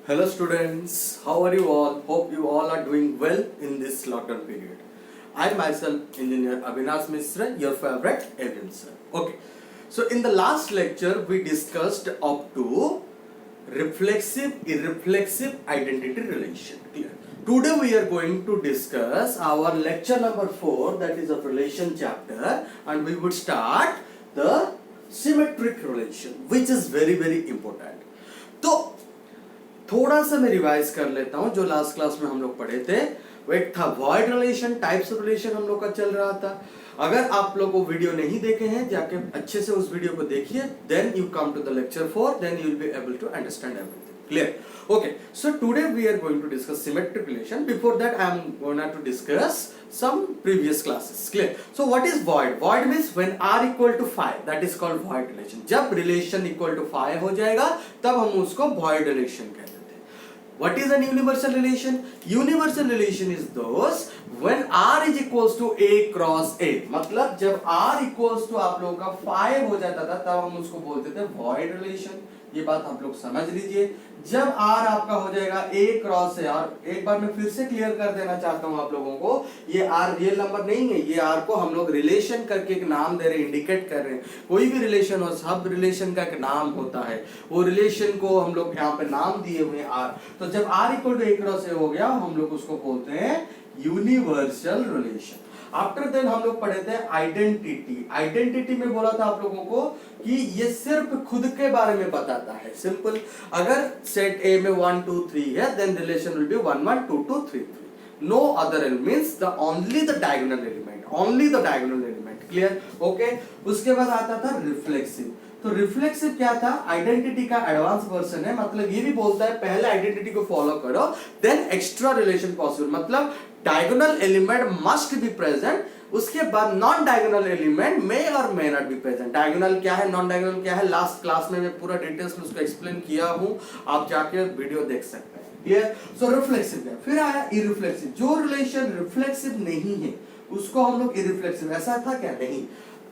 Hello students, how are you all? Hope you all are doing well in this lockdown period. I myself, Engineer Avinash Mishra, your favorite Avian sir. Okay, so in the last lecture we discussed up to reflexive, irreflexive identity relation. Clear? Today we are going to discuss our lecture number 4, that is of relation chapter, and we would start the symmetric relation, which is very important. तो थोड़ा सा मैं revise कर लेता हूं जो last class में हम लोग पढ़े थे। वो एक था void relation, types of relation हम लोग का चल रहा था। अगर आप लोग वो वीडियो नहीं देखे हैं, जाके अच्छे से उस वीडियो को देखिए, then you come to the lecture 4, then you will be able to understand everything. Clear? Okay, so today we are going to discuss symmetric relation. Before that I am going to discuss some previous classes. Clear? So what is void? Void means when r equal to 5, that is called void relation. जब relation equal to 5 हो जाएगा तब हम उसको void relation कहते हैं। What is an universal relation? Universal relation is those when r is equals to a cross a. मतलब जब r equals to आप लोगों का 5 हो जाता था तब हम उसको बोलते थे void relation। ये बात आप लोग समझ लीजिए। जब r आपका हो जाएगा a क्रॉस है, और एक बार मैं फिर से क्लियर कर देना चाहता हूं आप लोगों को, ये r रियल नंबर नहीं है, ये r को हम लोग रिलेशन करके एक नाम दे रहे हैं, इंडिकेट कर रहे हैं। कोई भी रिलेशन हो, सब रिलेशन का एक नाम होता है, वो रिलेशन को हम लोग यहाँ पे नाम दिए हुए हैं r। तो जब r equal to a cross a हो गया, हम लोग उसको बोलते हैं यूनिवर्सल रिलेशन। आफ्टर देन हम लोग पढ़े थे आइडेंटिटी। आइडेंटिटी में बोला था आप लोगों को कि ये सिर्फ खुद के बारे में बताता है। सिंपल, अगर सेट A में 1 2 3 है, then relation will be 1 1 2 2 3 3। No other elements, the only the diagonal element, only the diagonal element. Clear? Okay, उसके बाद आता था रिफ्लेक्सिव। तो रिफ्लेक्सिव क्या था? आइडेंटिटी का एडवांस वर्जन है। मतलब ये भी बोलता है पहले आइडेंटिटी को फॉलो करो, देन एक्स्ट्रा रिलेशन पॉसिबल। मतलब diagonal element must be present, उसके बाद नॉन डायगोनल एलिमेंट मे और may not be present. Diagonal क्या है, नॉन डायगोनल क्या है, लास्ट क्लास में मैं पूरा डिटेल्स में उसको एक्सप्लेन किया हूं, आप जाके वीडियो देख सकते हैं। क्लियर? सो रिफ्लेक्सिव है। फिर आया इररिफ्लेक्सिव। जो रिलेशन रिफ्लेक्सिव नहीं है उसको हम लोग इररिफ्लेक्सिव। ऐसा था क्या? नहीं।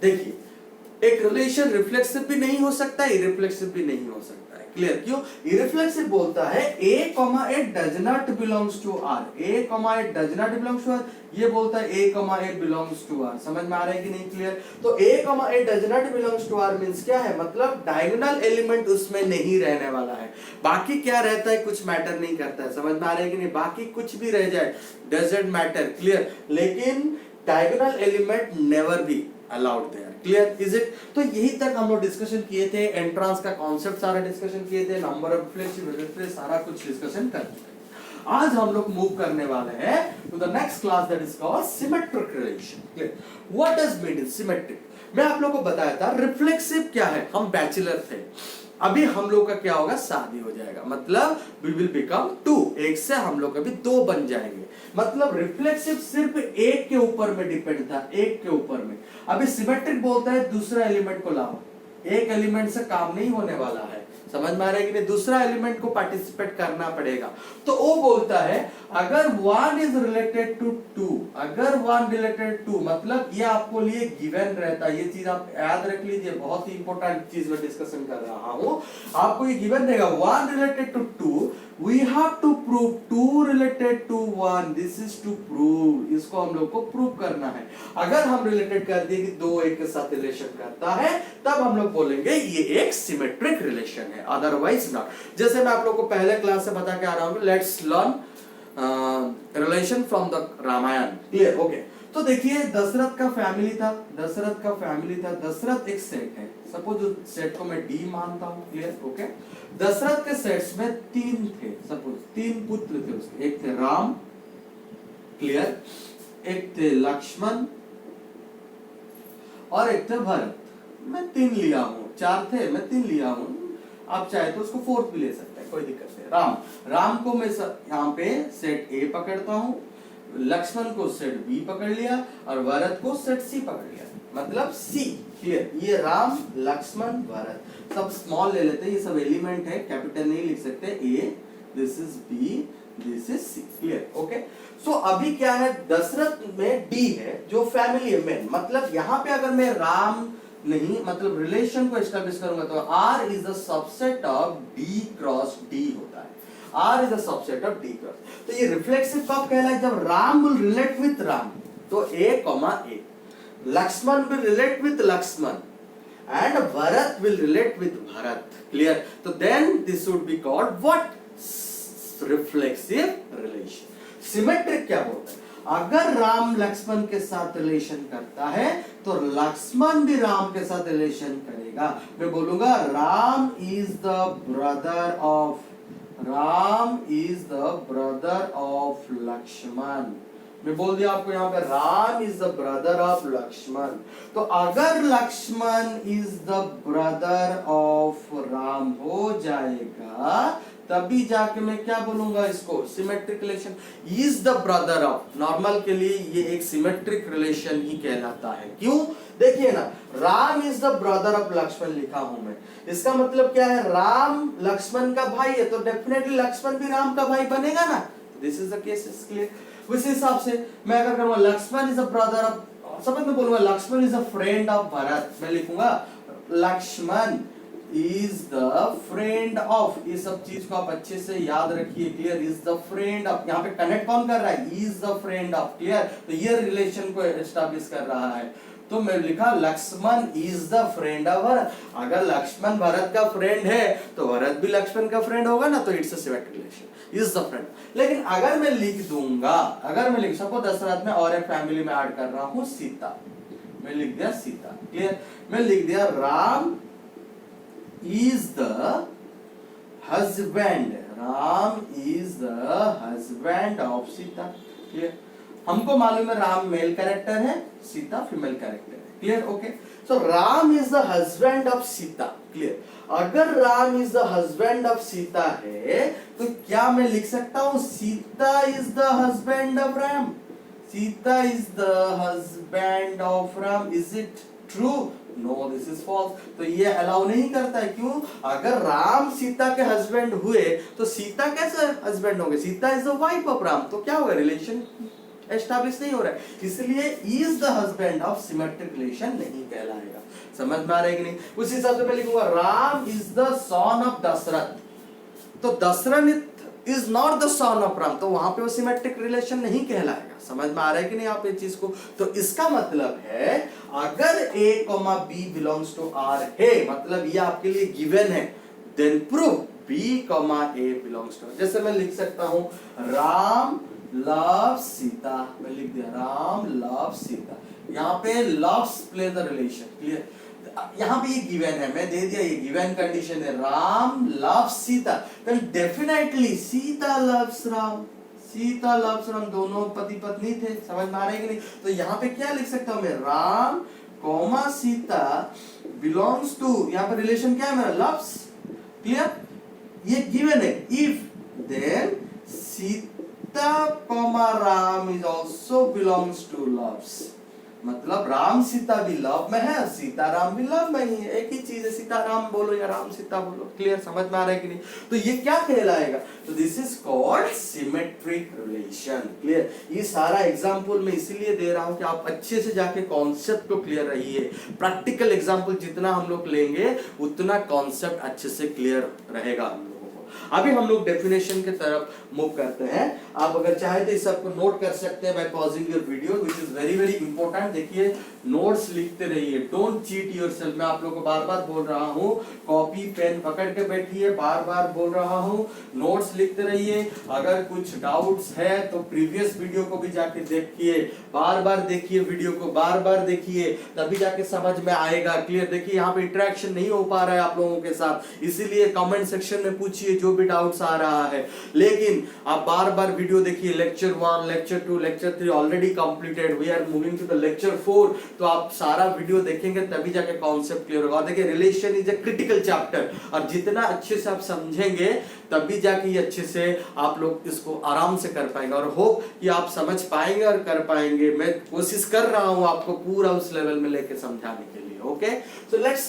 देखिए, एक रिलेशन रिफ्लेक्सिव भी नहीं हो सकता, इररिफ्लेक्सिव भी नहीं हो सकता है। क्लियर? क्यों? इररिफ्लेक्सिव बोलता है a, a does not belongs to r, a, a does not belongs to r। ये बोलता है a, a belongs to r। समझ में आ रहा है कि नहीं? क्लियर? तो a, a does not belongs to r means क्या है? मतलब डायगोनल एलिमेंट उसमें नहीं रहने वाला है। बाकी क्या रहता है कुछ मैटर नहीं करता है। समझ में आ रहा है कि नहीं? बाकी कुछ भी रह जाए, डजंट मैटर। क्लियर? लेकिन diagonal element never be allowed there. Clear? Is it? तो यही तक हम लोग डिस्कशन किए थे, एंट्रांस का कॉन्सेप्ट सारा डिस्कशन किए थे, नंबर ऑफ रिफ्लेक्सिव सारा कुछ डिस्कशन कर चुके हैं। आज हम लोग मूव करने वाले हैं to the next class, that is called symmetric relation. Clear? What does mean symmetric? मैं आप लोगों को बताया था रिफ्लेक्सिव क्या है। हम बैचलर थे, अभी हम लोग का क्या होगा? शादी हो जाएगा, मतलब वी विल बिकम 2। एक से हम लोग अभी 2 बन जाएंगे। मतलब रिफ्लेक्सिव सिर्फ एक के ऊपर में डिपेंड था, एक के ऊपर में। अभी सिमेट्रिक बोलता है दूसरा एलिमेंट को लाओ, एक एलिमेंट से काम नहीं होने वाला है। समझ में आ रहा है कि नहीं? दूसरा एलिमेंट को पार्टिसिपेट करना पड़ेगा। तो वो बोलता है अगर 1 इज रिलेटेड टू 2, अगर 1 रिलेटेड 2, मतलब ये आपको लिए गिवन रहता है। ये चीज आप याद रख लीजिए, बहुत ही इंपॉर्टेंट चीज में डिस्कशन कर रहा हूं। आपको ये गिवन रहेगा 1 related to 2, we have to prove 2 related to 1, this is to prove। इसको हम लोग को प्रूव करना है। अगर हम रिलेटेड कर दिए कि 2 एक के साथ रिलेशन करता है, तब हम लोग बोलेंगे ये एक सिमेट्रिक रिलेशन है, अदरवाइज नॉट। जैसे मैं आप लोग को पहले क्लास से बता के आ रहा हूं, let's learn relation from the Ramayana. Clear? Okay, तो देखिए दशरथ का फैमिली था, दशरथ का फैमिली था। दशरथ एक सेट है, सपोज उस सेट को मैं डी मानता हूं। क्लियर? ओके, दशरथ के सेट्स में 3 थे, सपोज 3 पुत्र थे उसके। एक थे राम, क्लियर, एक थे लक्ष्मण और एक थे भरत। मैं 3 लिया हूं, 4 थे, मैं 3 लिया हूं। आप चाहे तो उसको 4th भी ले सकते हैं, कोई दिक्कत नहीं। राम को मैं यहाँ पे सेट ए पकड़ता हूं, लक्ष्मण को सेट बी पकड़ लिया और भरत को सेट सी पकड़ लिया, मतलब सी। क्लियर? ये राम, लक्ष्मण, भरत सब स्मॉल ले लेते हैं, ये सब एलिमेंट है, कैपिटल नहीं लिख सकते। A, this is B, this is C. Clear? Okay, so अभी क्या है, दशरथ में डी है जो फैमिली है मेन। मतलब यहाँ पे अगर मैं राम नहीं, मतलब रिलेशन को एस्टेब्लिश करूंगा तो R is the subset of D cross D होता है। R is the subset of D cross. तो ये रिफ्लेक्सिव कब कहलाए? जब Ram will relate with Ram, तो A, A. Lakshman will relate with Lakshman and Bharat will relate with Bharat. Clear? So then this would be called what? Reflexive relation. Symmetric क्या बोलते हैं? अगर राम लक्ष्मण के साथ रिलेशन करता है तो लक्ष्मण भी राम के साथ रिलेशन करेगा. मैं बोलूंगा Ram is the brother of Lakshman. मैं बोल दिया आपको यहाँ पे Ram is the brother of Lakshman. तो अगर Lakshman is the brother of Ram हो जाएगा तभी जाके मैं क्या बोलूंगा इसको? Symmetric relation. Is the brother of, normal के लिए ये एक सिमेट्रिक रिलेशन ही कहलाता है. क्यों? देखिए ना, Ram is the brother of Lakshman लिखा हूं मैं, इसका मतलब क्या है? राम लक्ष्मण का भाई है तो डेफिनेटली लक्ष्मण भी राम का भाई बनेगा ना. This is the case. Is clear? उस हिसाब से मैं अगर कहूंगा Lakshman is a brother of, समझ में बोलूंगा Lakshman is a friend of Bharat, मैं लिखूंगा Lakshman is the friend of. ये सब चीज को आप अच्छे से याद रखिए. Clear? Is the friend of, यहाँ पे कनेक्ट कौन कर रहा है? Is the friend of. Clear? तो ये रिलेशन को एस्टैब्लिश कर रहा है. तो मैं लिखा Lakshman is the friend of Bharat. अगर लक्ष्मण भरत का फ्रेंड है तो भरत भी लक्ष्मण का फ्रेंड होगा ना, तो it's a symmetric relation. Is the friend. लेकिन अगर मैं लिख दूंगा, अगर मैं लिख सको दशरथ में और एक फैमिली में ऐड कर रहा हूं सीता, मैं लिख दिया सीता. क्लियर? मैं लिख दिया Ram is the husband. Ram is the husband of Sita. Clear? हमको मालूम है राम मेल कैरेक्टर है, सीता फीमेल कैरेक्टर है. Clear? Okay. So Ram is the husband of Sita. Clear? अगर Ram is the husband of Sita है तो क्या मैं लिख सकता हूं Sita is the husband of Ram? Sita is the husband of Ram. Is it true? No, this is false. तो ये अलाउ नहीं करता है. क्यों? अगर राम सीता के हस्बैंड हुए तो सीता कैसे हस्बैंड होंगे? Sita is the wife of Ram. तो क्या होगा? रिलेशन एस्टैब्लिश नहीं हो रहा है, इसलिए is the husband of symmetric relation नहीं कहलाएगा. समझ में आ रहा है कि नहीं? उस हिसाब से मैं लिखूंगा Ram is the son of Dasharath. तो Dasharath is not the son of Ram, तो वहां पे वो सिमेट्रिक रिलेशन नहीं कहलाएगा. समझ में आ रहा है कि नहीं आप इस चीज को? तो इसका मतलब है अगर A, B belongs to R है, मतलब ये आपके लिए गिवन है, then prove B, A belongs to. जैसे मैं लिख सकता हूं राम लव सीता, मैं लिख दिया राम लव सीता. यहाँ पे loves play the relation. Clear? यहाँ पे ये गिवन है, मैं दे दिया, ये गिवन कंडीशन है Ram love Sita, then definitely Sita loves Ram. Sita loves Ram, दोनों पति पत्नी थे. समझ में आ रहा है कि नहीं? तो यहाँ पे क्या लिख सकता हूं मैं? Ram comma Sita belongs to, यहाँ पे रिलेशन क्या है मेरा? लव्स. क्लियर? ये गिवन है. If then Sita comma Ram is also belongs to loves, मतलब राम सीता भी लव में है, सीता राम भी लव में ही है. एक ही चीज है, सीता राम बोलो या राम सीता बोलो. क्लियर? समझ में आ रहा है कि नहीं? तो ये क्या कहलाएगा? तो this is called symmetric relation. Clear? ये सारा एग्जांपल मैं इसीलिए दे रहा हूं कि आप अच्छे से जाके कॉन्सेप्ट को क्लियर रहिए. प्रैक्टिकल एग्जांपल जितना हम लोग लेंगे उतना कॉन्सेप्ट अच्छे से क्लियर रहेगा हम लोगों को. अभी हम लोग डेफिनेशन की तरफ मूव करते हैं. आप अगर चाहे तो इस सबको नोट कर सकते हैं by pausing your video, which is very very important. देखिए, नोट्स लिखते रहिए, डोंट चीट योरसेल्फ. मैं आप लोगों को बार बार बोल रहा हूँ, कॉपी पेन पकड़ के बैठिए. बार बार बोल रहा हूँ, नोट्स लिखते रहिए. अगर कुछ डाउट्स है तो प्रीवियस वीडियो को भी जाके देखिए, बार बार देखिए, वीडियो को बार बार देखिए, तभी जाके समझ में आएगा. क्लियर? देखिए, यहाँ पे इंटरेक्शन नहीं हो पा रहा है आप लोगों के साथ, इसीलिए कमेंट सेक्शन में पूछिए जो भी डाउट्स आ रहा है. लेकिन आप बार बार वीडियो देखिए. Lecture 1, lecture 2, lecture 3 already completed, we are moving to the lecture 4. तो आप सारा वीडियो देखेंगे तभी जाके कॉन्सेप्ट क्लियर होगा. देखिए, relation is a critical chapter, और जितना अच्छे से आप समझेंगे तभी जाके ये अच्छे से आप लोग इसको आराम से कर पाएंगे. और होप कि आप समझ पाएंगे और कर पाएंगे. मैं कोशिश कर रहा हूं आपको पूरा उस लेवल में लेके समझाने के लिए. Okay, so let's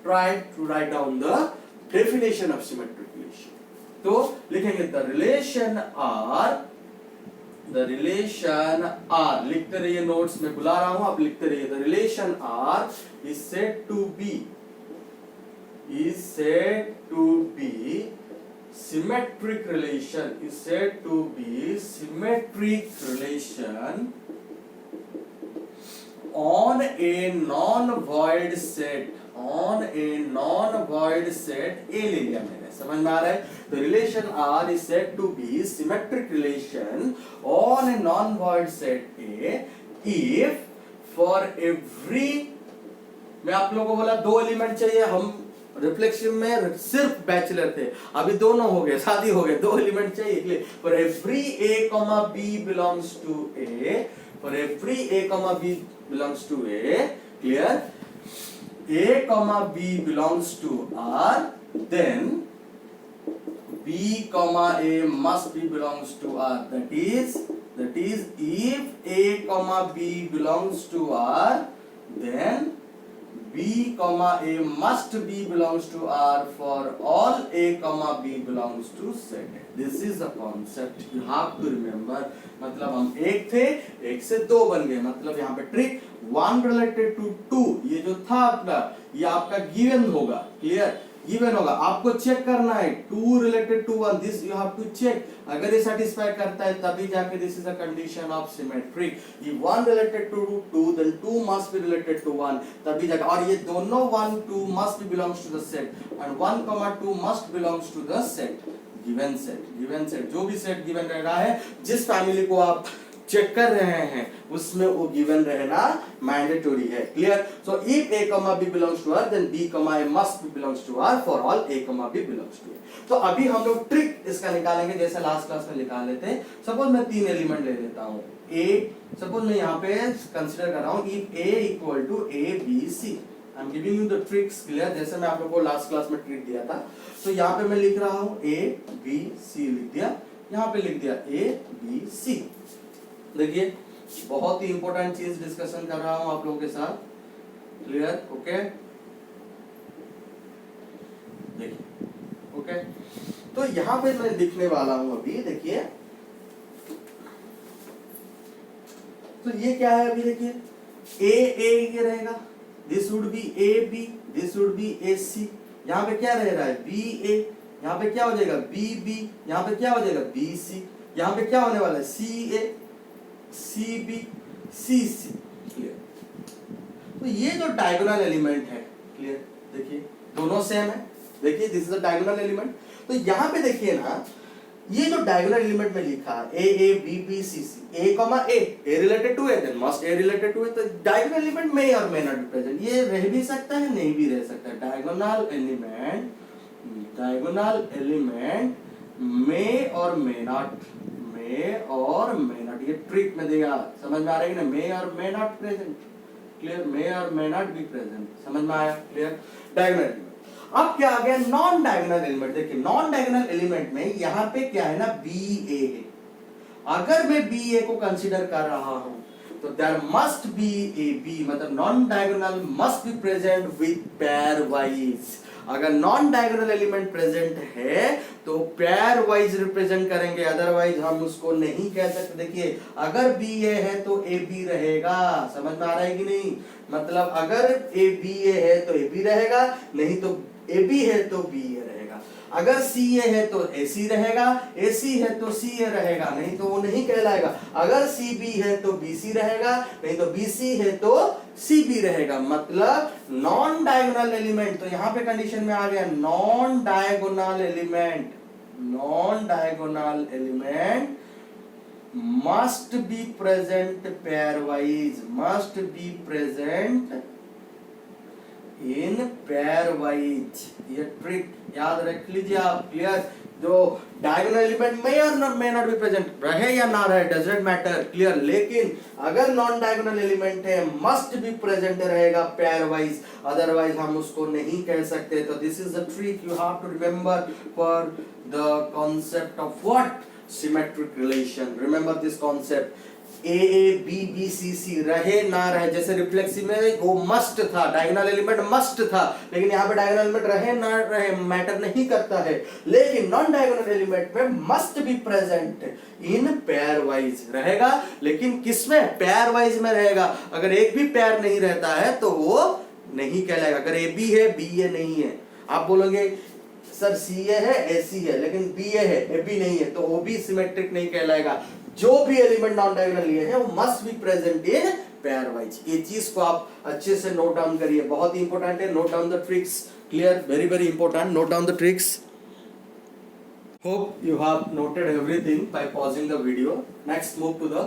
try to write down the definition of symmetric relation. तो लिखेंगे द रिलेशन आर, लिखते रहिए, नोट्स में बुला रहा हूं, आप लिखते रहिए. The relation R is said to be symmetric relation is said to be symmetric relation on a non-void set, on a non-void set A ले लिया मैंने, समझ में आ रहा है? तो relation R is said to be symmetric relation on a non-void set A if for every, मैं आप लोगों को बोला 2 एलिमेंट चाहिए, हम रिफ्लेक्शन में सिर्फ बैचलर थे, अभी दोनों हो गए, शादी हो गए, 2 एलिमेंट चाहिए। For every A, B belongs to A, for every A, B belongs to A, clear? A, B belongs to R, then B, A must be belongs to R. That is if A, B belongs to R, then B, A must be belongs to R for all A, B belongs to set. This is the concept you have to remember. मतलब हम एक थे, एक से 2 बन गए, मतलब यहाँ पे ट्रिक 1 related to 2, ये जो था आपका, ये आपका गिवन होगा, क्लियर? गिवन होगा, आपको चेक करना है 2 related to 1, this you have to check, अगर ये सेटिस्फाई करता है तभी जाके this is a condition of symmetric. ये 1 related to 2, then 2 must be related to 1, तभी जाके, और ये दोनों 1 2 must be belongs to the set and 1 2 must belongs to the set, given set, जो भी सेट गिवन रह रहा है, जिस फैमिली को आप चेक कर रहे हैं उसमें वो गिवन रहना मैंडेटरी है, clear? So if A, B belongs to R, then B, A must be belongs to R for all A, B belongs to A। तो अभी हम लोग ट्रिक इसका निकालेंगे जैसे लास्ट क्लास में निकाल लेते हैं। सपोज मैं 3 एलिमेंट ले लेता हूँ, A, सपोज मैं यहाँ पे कंसीडर कर रहा हूँ if A equal to A, B, C, I am giving you the tricks, clear? जैसे मैं आप लोगों को लास्ट क्लास में ट्रिक दिया था, तो यहाँ पे मैं लिख रहा हूँ A, B, C लिख दिया, यहाँ पे लिख दिया A, B, C। देखिए बहुत ही इंपॉर्टेंट चीज डिस्कशन कर रहा हूं आप लोगों के साथ, क्लियर? ओके, देखिए, ओके, तो यहां पे मैं लिखने वाला हूं अभी, देखिए, तो ये क्या है अभी, देखिए A ये रहेगा, this would be A B, this would be A C, यहाँ पे क्या रह रहा है B A, यहाँ पे क्या हो जाएगा B B, यहाँ पे क्या हो जाएगा B C, यहाँ पे क्या होने वाला है C A C B C C, clear? तो ये जो डायगोनल एलिमेंट है, क्लियर? देखिए दोनों सेम है, देखिए this is a diagonal element. तो यहाँ पे देखिए ना, ये जो डायगोनल एलिमेंट में लिखा A A B B C C, A related to A, then must A related to A, तो डायगोनल एलिमेंट में और मे नॉट बी प्रेजेंट, ये रह भी सकता है नहीं भी रह सकता है। डायगोनल एलिमेंट मे और मे नॉट, ये ट्रिक में देगा, समझ में आ रहा है ना? मे और मे नॉट प्रेजेंट, क्लियर? मे और मे नॉट बी प्रेजेंट, समझ में आया? क्लियर? Diagonal element. अब क्या आ गया नॉन डायगोनल एलिमेंट, देखिए नॉन डायगोनल एलिमेंट में यहाँ पे क्या है ना, बी ए है। अगर मैं बी ए को कंसीडर कर रहा हूं तो there must be A B, मतलब non diagonal must be present with pairwise. अगर नॉन डायगोनल एलिमेंट प्रेजेंट है तो पेयर वाइज रिप्रेजेंट करेंगे, अदरवाइज हम उसको नहीं कह सकते। देखिए अगर बी ए है तो ए बी रहेगा, समझ में आ रहा है कि नहीं? मतलब अगर ए बी ए है तो ए बी रहेगा, नहीं तो ए बी है तो बी ए रहेगा। अगर सी ए है तो ए सी रहेगा, ए सी है तो सी ए रहेगा, नहीं तो वो नहीं कहलाएगा। अगर सी बी है तो बी सी रहेगा, नहीं तो बी सी है तो सी बी रहेगा। मतलब नॉन डायगोनल एलिमेंट, तो यहाँ पे कंडीशन में आ गया non diagonal element must be present pair wise, must be present in pair wise. ये ट्रिक याद रख लीजिए आप, क्लियर? जो डायगोनल एलिमेंट में और मे नॉट बी प्रेजेंट, रहे या ना रहे डजंट मैटर, क्लियर? लेकिन अगर नॉन डायगोनल एलिमेंट है मस्ट बी प्रेजेंट रहेगा पेयर वाइज, अदरवाइज हम उसको नहीं कह सकते। तो this is the trick you have to remember for the concept of what symmetric relation. Remember this concept. A A B B C C रहे ना रहे, जैसे रिफ्लेक्सिव में वो मस्ट था, डायगोनल एलिमेंट मस्ट था, लेकिन यहाँ पे डायगोनल एलिमेंट रहे ना रहे मैटर नहीं करता है। लेकिन नॉन डायगोनल एलिमेंट में must be present in pair wise रहेगा, लेकिन किसमें? पेयर वाइज में रहेगा। अगर एक भी पेयर नहीं रहता है तो वो नहीं कहलाएगा। अगर ए बी है बी ए नहीं है, आप बोलोगे सर सी ए है, ए सी है, लेकिन बी ए है, ए बी नहीं है, तो वो भी सिमेट्रिक नहीं कहलाएगा। जो भी एलिमेंट नॉन डायगोनल लिए हैं वो must be present in pair wise. ये चीज को आप अच्छे से नोट डाउन करिए, बहुत ही इंपॉर्टेंट है। Note down the tricks, clear, very very important, note down the tricks. Hope you have noted everything by pausing the video. Next move to the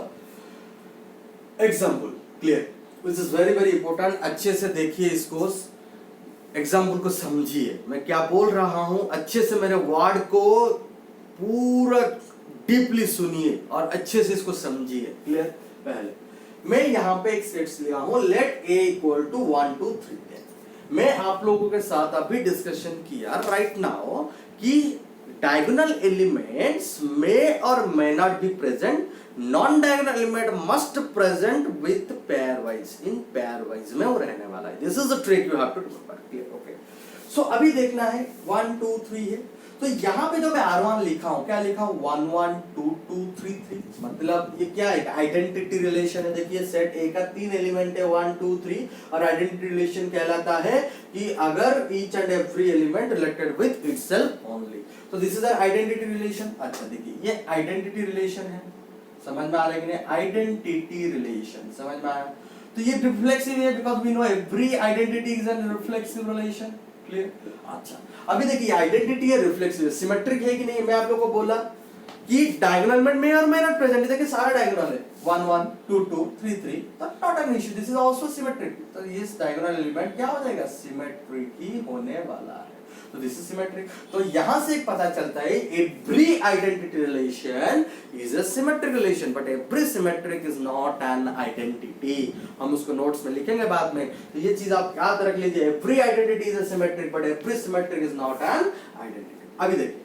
example, clear, which is very very important। अच्छे से देखिए इसको, example को समझिए, मैं क्या बोल रहा हूं, अच्छे से मेरे वर्ड को पूरा डीपली सुनिए और अच्छे से इसको समझिए, क्लियर। पहले मैं यहाँ पे एक सेट्स लिया हूं, लेट a इक्वल टू 1 2 3। मैं आप लोगों के साथ अभी डिस्कशन किया राइट नाउ कि diagonal elements may or may not be present, non-diagonal element must present with pairwise, in pairwise में वो रहने वाला है। This is the trick you have to remember, clear, okay। So अभी देखना है 1 2 3 है, तो यहाँ पे जो मैं R1 लिखा हूँ, क्या लिखा हूँ, 1 1 2 2 3 3, मतलब ये क्या है, आइडेंटिटी रिलेशन है। देखिए सेट ए का 3 एलिमेंट है 1 2 3, और आइडेंटिटी रिलेशन कहलाता है कि अगर each and every element related with itself only, तो this is an identity relation. अच्छा देखिए ये आइडेंटिटी रिलेशन है, समझ में आ रहा है कि नहीं, आइडेंटिटी रिलेशन समझ में आया। तो ये रिफ्लेक्सिव है because we know every identity is an reflexive relation, clear. अच्छा अभी देखिए आइडेंटिटी है, रिफ्लेक्सिव है, सिमेट्रिक है कि नहीं। मैं आप लोगों को बोला कि डायगोनल में और मेनर प्रेजेंट है, देखिए सारा डायगोनल है 1 1 2 2 3 3, तो not an issue, this is also symmetric. तो ये डायगोनल एलिमेंट क्या हो जाएगा, सिमेट्रिक ही होने वाला है, तो दिस इज सिमेट्रिक। तो यहां से पता चलता है every identity relation is a symmetric relation, but every symmetric is not an identity. हम उसको नोट्स में लिखेंगे बाद में, तो ये चीज आप याद रख लीजिए, every identity is a symmetric but every symmetric is not an identity. अभी देखिए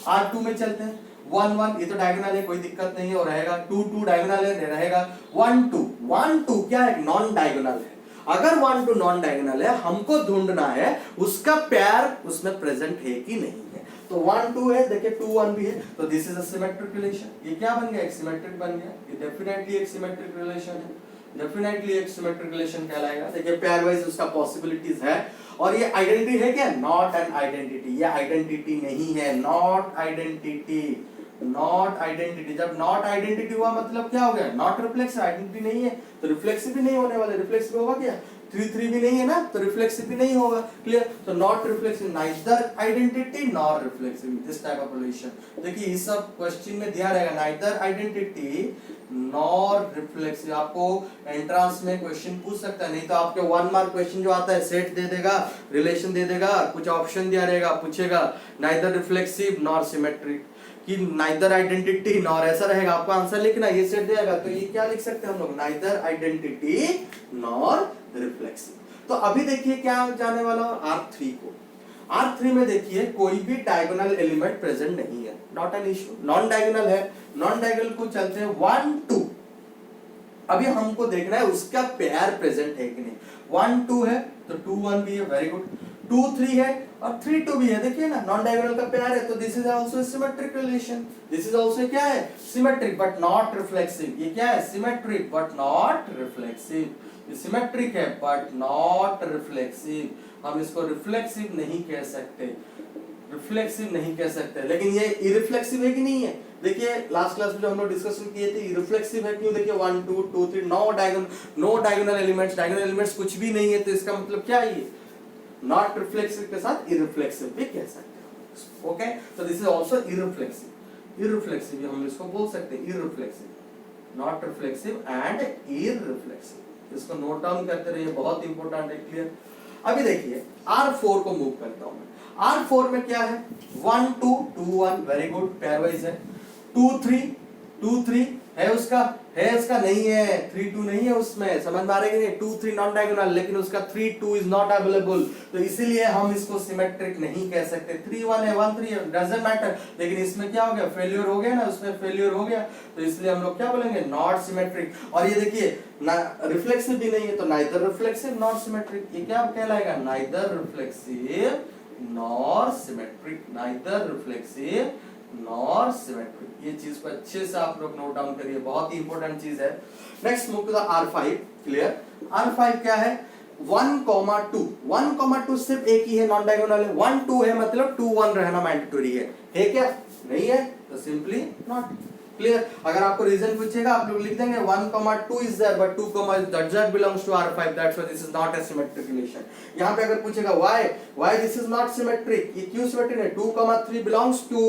R2 में चलते हैं, 1 1 ये तो डायगोनल है, कोई दिक्कत नहीं है, और रहेगा 2 2 डायगोनल है, रहेगा 1 2 1 2 क्या है, नॉन डायगोनल है। अगर 1 2 नॉन डायगोनल है, हमको ढूंढना है उसका पेयर उसमें प्रेजेंट है कि नहीं है। तो 1 2 है, देखिए 2 1 भी है, तो this is a symmetric relation. ये क्या बन गया, एक सिमेट्रिक बन गया, ये डेफिनेटली एक सिमेट्रिक रिलेशन है, डेफिनेटली एक सिमेट्रिक रिलेशन कहलाएगा। देखिए पेयर वाइज उसका पॉसिबिलिटीज है, और ये आइडेंटिटी है क्या, नॉट एन आइडेंटिटी, ये आइडेंटिटी नहीं है, नॉट आइडेंटिटी, नॉट आइडेंटिटी। जब नॉट आइडेंटिटी हुआ मतलब क्या हो गया, नॉट रिफ्लेक्सिव, आइडेंटिटी नहीं है तो रिफ्लेक्सिव भी नहीं होने वाला, रिफ्लेक्सिव होगा क्या, 3 3 भी नहीं है ना, तो रिफ्लेक्सिव भी नहीं होगा, क्लियर। तो not reflexive, neither identity nor reflexive, this type of relation. देखिए इस सब क्वेश्चन में ध्यान रहेगा, नाइदर आइडेंटिटी नॉर रिफ्लेक्सिव। आपको एंट्रेंस में क्वेश्चन पूछ सकता है, नहीं तो आपके 1 मार्क क्वेश्चन जो आता है सेट दे देगा, रिलेशन दे देगा, कुछ ऑप्शन दिया रहेगा, पूछेगा नाइदर रिफ्लेक्सिव नॉर सिमेट्रिक, कि नाइदर आइडेंटिटी नॉर, ऐसा रहेगा, आपको आंसर लिखना, ये सेट देगा, तो ये क्या लिख सकते हैं हम लोग, नाइदर आइडेंटिटी नॉर रिफ्लेक्सिव। तो अभी देखिए क्या जाने वाला R3 को, R3 में देखिए कोई भी डायगोनल एलिमेंट प्रेजेंट नहीं है, not an issue, non diagonal है, नॉन डायगोनल को चलते हैं 1 2। अभी हमको देखना है उसका पेयर प्रेजेंट है कि नहीं, 1 2 है तो 2 1 भी है, वेरी गुड, 2 3 है और 3 2 भी है, देखिए ना नॉन डायगोनल का पेयर है, तो this is also symmetric relation, this is also क्या है, सिमेट्रिक बट नॉट रिफ्लेक्सिव। ये क्या है, सिमेट्रिक बट नॉट रिफ्लेक्सिव, ये सिमेट्रिक है बट नॉट रिफ्लेक्सिव। हम इसको रिफ्लेक्सिव नहीं कह सकते, रिफ्लेक्सिव नहीं कह सकते, लेकिन ये इरिफ्लेक्सिव है कि नहीं है। देखिए लास्ट क्लास में जो हम लोग डिस्कशन किए थे, इरिफ्लेक्सिव है क्यों, देखिए 1 2 2 3, no diagonal elements, diagonal elements कुछ भी नहीं है, तो इसका मतलब क्या है, नॉट रिफ्लेक्सिव के साथ इरिफ्लेक्सिव भी कह सकते हैं, ओके। तो दिस इज आल्सो इरिफ्लेक्सिव, इरिफ्लेक्सिव हम इसको बोल सकते हैं, इरिफ्लेक्सिव, नॉट रिफ्लेक्सिव एंड इरिफ्लेक्सिव। इसको नोट डाउन करते रहिए, बहुत इंपॉर्टेंट है, क्लियर। अभी देखिए R4 को मूव करता हूं मैं, R4 में क्या है, 1 2 2 1, वेरी गुड, पेयरवाइज है, 2 3 है उसका, नहीं है, 3 2 नहीं है उसमें, समझ में आ रहा है कि नहीं, 2 3 नॉन डायगोनल, लेकिन उसका 3 2 इज नॉट अवेलेबल, तो इसीलिए हम इसको सिमेट्रिक नहीं कह सकते। 3 1 है, 1 3 है, डजंट मैटर, लेकिन इसमें क्या हो गया, फेलियर हो गया ना, उसमें फेलियर हो गया, तो इसलिए हम लोग क्या बोलेंगे, नॉट सिमेट्रिक। और ये देखिए ना रिफ्लेक्सिव भी नहीं है, तो नाइदर रिफ्लेक्सिव नॉट सिमेट्रिक, ये क्या कहलाएगा, neither reflexive nor symmetric, neither reflexive nor symmetric. ये चीज को अच्छे से आप लोग नोट डाउन करिए, बहुत ही इंपॉर्टेंट चीज है। Next move to the R5, clear. R5 क्या है, 1,2 1,2 सिर्फ एक ही है, नॉन डायगोनल है। 1 2 है मतलब 2 1 रहना मैंडेटरी है क्या? नहीं है, तो सिंपली नॉट। क्लियर? अगर आपको रीजन पूछेगा आप लोग लिख देंगे 1,2 is there but 2, that belongs to R5, that's why this is not a symmetric relation। यहाँ पे अगर पूछेगा why this is not symmetric, ये क्यों सिमेट्रिक है? 2,3 belongs to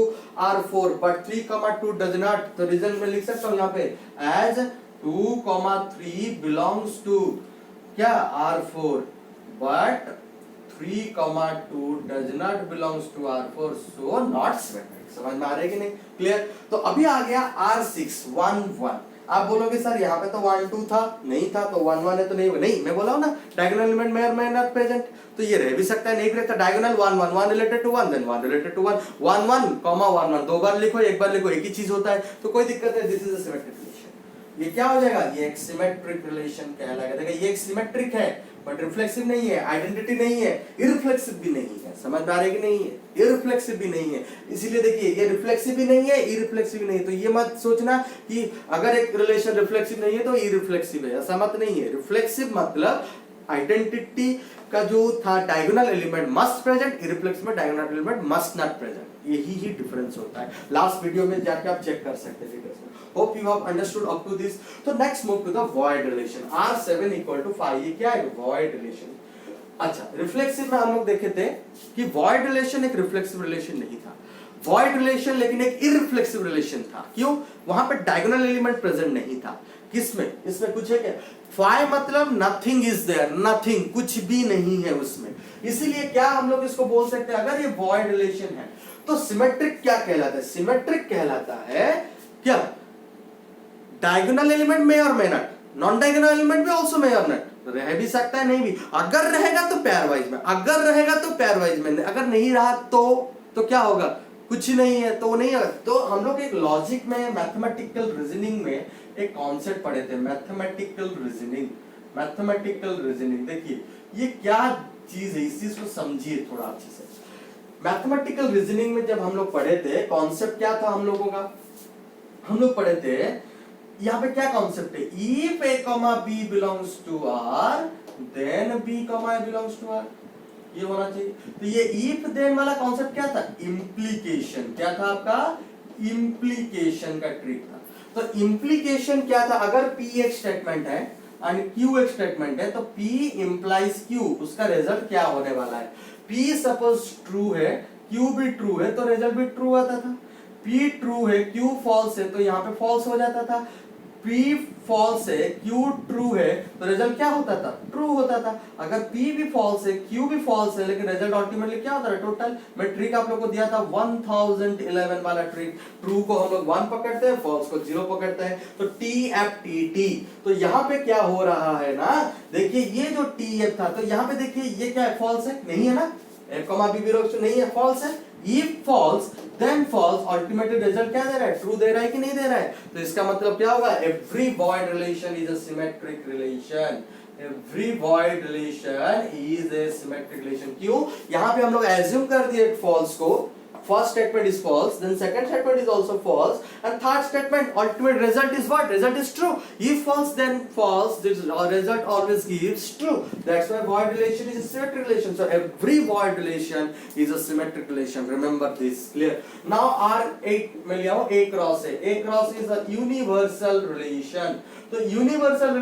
R4 but 3,2 does not, तो रीजन में लिख सकता हूँ यहाँ पे as 2,3 belongs to क्या? R4 but 3,2 does not belongs to R4, so not symmetric। समझ में आ रहा है कि नहीं? क्लियर? तो अभी आ गया R6 1 1। आप बोलोगे सर यहाँ पे तो 1 2 था, नहीं था, तो 1 1 है तो नहीं, मैं बोला हूं ना डायगोनल एलिमेंट में नॉट प्रेजेंट, तो ये रह भी सकता है, नहीं भी रहता। Diagonal 1 1 1 related to 1 then 1 related to 1 1 1 1 1 दो बार लिखो, एक बार लिखो, एक ही चीज होता है, तो कोई दिक्कत है। This is a symmetric relation. ये क्या हो जाएगा? ये एक सिमेट्रिक रिलेशन कहलाएगा। देखिए ये एक सिमेट्रिक है बट रिफ्लेक्सिव नहीं है, आइडेंटिटी नहीं है, इररिफ्लेक्सिव भी नहीं है। समझ में आ रहा है कि नहीं है? इररिफ्लेक्सिव भी नहीं है, इसीलिए देखिए ये रिफ्लेक्सिव भी नहीं है, इररिफ्लेक्सिव भी नहीं है। तो ये मत सोचना कि अगर एक रिलेशन रिफ्लेक्सिव नहीं है तो इररिफ्लेक्सिव है, ऐसा मत नहीं है। रिफ्लेक्सिव मतलब आइडेंटिटी का जो था diagonal element must present, irreflexive में diagonal element must not present, यही ही डिफरेंस होता है। लास्ट वीडियो में जाके आप चेक कर सकते हैं। Hope you have understood up to this. तो next move to the void relation. R7 = 5, ये क्या है? Void relation. अच्छा, रिफ्लेक्सिव में हम लोग देखे थे कि वॉइड रिलेशन एक रिफ्लेक्सिव रिलेशन नहीं था, वॉइड रिलेशन लेकिन एक इररिफ्लेक्सिव रिलेशन था। क्यों? वहां पे डायगोनल एलिमेंट प्रेजेंट नहीं था। किसमें? इसमें कुछ है क्या? फाइ मतलब नथिंग इज देयर, नथिंग, कुछ भी नहीं है उसमें। इसीलिए क्या हम लोग इसको बोल सकते हैं, अगर ये वॉइड रिलेशन है तो सिमेट्रिक क्या कहलाता है? सिमेट्रिक कहलाता है क्या? डायगोनल एलिमेंट में और में नॉट, नॉन डायगोनल एलिमेंट में आल्सो में और नॉट, रह भी सकता है नहीं भी। अगर रहेगा तो पेयर वाइज में, अगर रहेगा तो पेयर वाइज में, अगर नहीं रहा तो क्या होगा? कुछ नहीं है तो नहीं है। तो हम लोग एक लॉजिक में, मैथमेटिकल रीजनिंग में एक कॉन्सेप्ट पढ़े थे, मैथमेटिकल रीजनिंग। मैथमेटिकल रीजनिंग देखिए ये क्या चीज है, इस चीज को समझिए थोड़ा अच्छे से। मैथमेटिकल रीजनिंग में जब हम लोग पढ़े थे, कॉन्सेप्ट क्या था हम लोगों का? हम लोग पढ़े थे यहाँ पे क्या कॉन्सेप्ट है? If a, b belongs to R then b, a belongs to R, ये होना चाहिए। तो ये if then वाला कॉन्सेप्ट क्या था? इम्प्लीकेशन। क्या था आपका? इम्प्लीकेशन का ट्रिक था। तो इम्प्लीकेशन क्या था? अगर P एक स्टेटमेंट है और Q एक स्टेटमेंट है तो P implies Q, उसका रिजल्ट क्या होने वाला है? P सपोज ट्रू है, Q भी ट्रू है, तो रिजल्ट भी ट्रू आता था। P ट्रू है, Q फॉल्स है, तो यहाँ पे फॉल्स हो जाता था। P फॉल्स है, Q ट्रू है, तो रिजल्ट क्या होता था? ट्रू होता था। अगर P भी फॉल्स है, Q भी फॉल्स है, लेकिन रिजल्ट अल्टीमेटली क्या होता है? टोटल। मैं ट्रिक आप लोग को दिया था 1011 वाला ट्रिक। ट्रू को हम लोग 1 पकड़ते हैं, फॉल्स को 0 पकड़ते हैं, तो TFTT। तो यहाँ पे क्या हो रहा है ना, देखिए ये जो TF था, तो यहाँ पे देखिए ये क्या है? फॉल्स है, नहीं है ना? A, B belongs to नहीं है, फॉल्स है। If false then false, ultimate result क्या दे रहा है? ट्रू दे रहा है कि नहीं दे रहा है? तो इसका मतलब क्या होगा? Every void relation is a symmetric relation। Every void relation is a symmetric relation। क्यों? यहाँ पे हम लोग assume कर दिए false को, first statement is false, then second statement is also false, and third statement ultimate result is what? Result is true. If false then false, this result always gives true. That's why void relation is a symmetric relation. So every void relation is a symmetric relation. Remember this. Clear? Now R8 में लिया हो A cross A. A cross is a universal relation. तो universal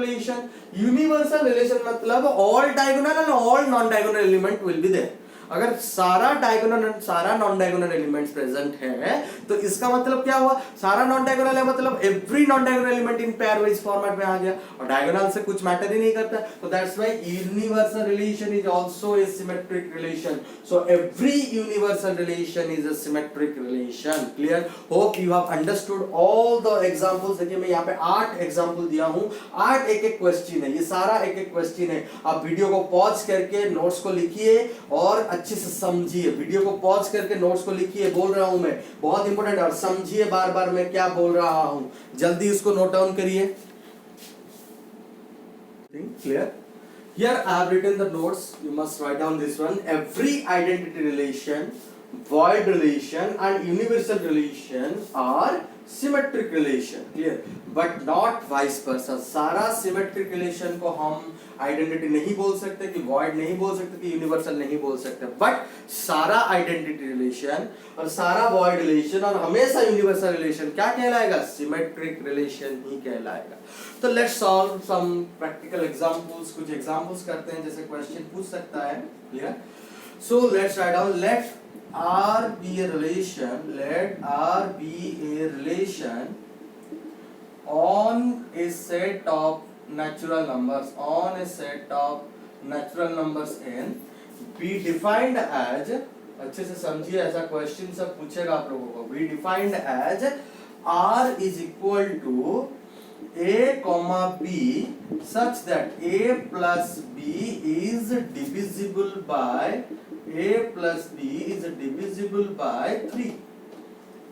relation मतलब all diagonal and all non-diagonal element will be there। अगर सारा diagonal सारा non diagonal elements present है तो इसका मतलब क्या हुआ? सारा नॉन डायगोनल है मतलब every non diagonal element in pair wise format में आ गया, और डायगोनल से कुछ मैटर ही नहीं करता। तो that's why universal relation is also a symmetric relation. So every universal relation is a symmetric relation. Clear? Hope you have understood all the examples. देखिए मैं यहाँ पे 8 एग्जांपल दिया हूँ, 8 एक क्वेश्चन है, ये सारा एक क्वेश्चन है। आप वीडियो को पॉज करके नोट्स को लिखिए और अच्छे से समझिए। वीडियो को पॉज करके नोट्स को लिखिए, बोल रहा हूं मैं, बहुत इंपॉर्टेंट, और समझिए बार बार मैं क्या बोल रहा हूं, जल्दी इसको नोट डाउन करिए। Clear? Here I have written the notes, you must write down this one. Every identity relation, void relation and universal relation are symmetric relation। Clear? But not vice versa। सारा symmetric relation को हम identity नहीं बोल सकते, कि void नहीं बोल सकते, कि यूनिवर्सल नहीं बोल सकते, बट सारा आइडेंटिटी रिलेशन और सारा वॉइड रिलेशन और हमेशा यूनिवर्सल रिलेशन क्या कहलाएगा? सिमेट्रिक रिलेशन ही कहलाएगा। तो let's solve some practical examples, कुछ एग्जांपल्स करते हैं जैसे क्वेश्चन पूछ सकता है। Clear? So let's write down, let R be a relation, let R be a relation on a set of natural numbers, on a set of natural numbers n, be defined as, अच्छे से समझिए, ऐसा question सब पूछेगा आप लोगों को, be defined as R is equal to A comma B such that A plus B is divisible by A plus B is divisible by 3.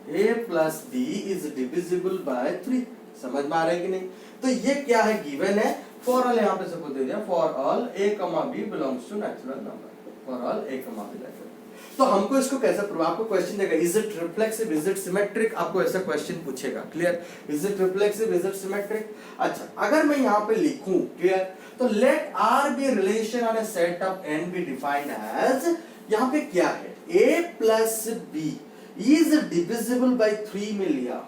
A plus B is divisible by 3. समझ में आ रहा है कि नहीं? तो ये क्या है? गिवन है। फॉर ऑल यहाँ पे सबको दे दिया, for all A comma B belongs to natural number. For all A comma B natural. तो हमको इसको कैसे प्रूव? आपको क्वेश्चन देगा, is it reflexive, is it symmetric, आपको ऐसा क्वेश्चन पूछेगा। Clear? Is it reflexive, is it symmetric? अच्छा, अगर मैं यहाँ पे लिखूं, क्लियर, तो late R be relation on a set of n be defined as, यहाँ पे क्या है? A plus B is divisible by 3 में लिया हो,